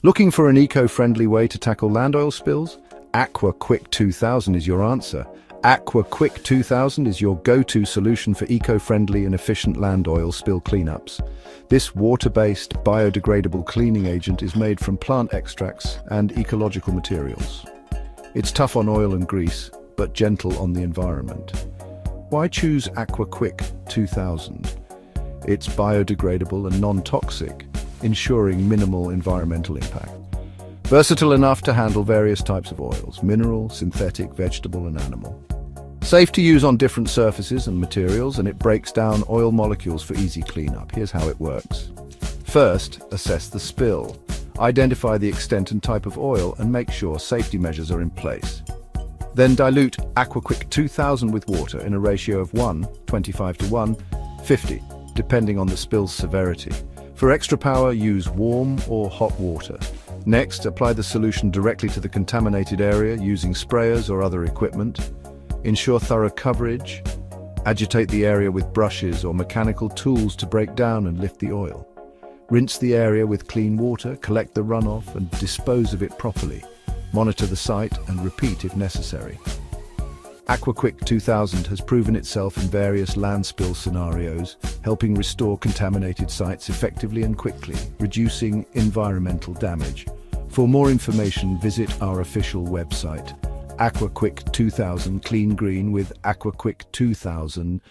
Looking for an eco-friendly way to tackle land oil spills? AQUAQUICK 2000 is your answer. AQUAQUICK 2000 is your go-to solution for eco-friendly and efficient land oil spill cleanups. This water-based, biodegradable cleaning agent is made from plant extracts and ecological materials. It's tough on oil and grease, but gentle on the environment. Why choose AQUAQUICK 2000? It's biodegradable and non-toxic, ensuring minimal environmental impact. Versatile enough to handle various types of oils: mineral, synthetic, vegetable and animal. Safe to use on different surfaces and materials, and it breaks down oil molecules for easy cleanup. Here's how it works. First, assess the spill. Identify the extent and type of oil and make sure safety measures are in place. Then dilute AQUAQUICK 2000 with water in a ratio of 1:25 to 1:50, depending on the spill's severity. For extra power, use warm or hot water. Next, apply the solution directly to the contaminated area using sprayers or other equipment. Ensure thorough coverage. Agitate the area with brushes or mechanical tools to break down and lift the oil. Rinse the area with clean water, collect the runoff and dispose of it properly. Monitor the site and repeat if necessary. AQUAQUICK 2000 has proven itself in various land spill scenarios, helping restore contaminated sites effectively and quickly, reducing environmental damage. For more information, visit our official website. AQUAQUICK 2000 Clean Green with AQUAQUICK 2000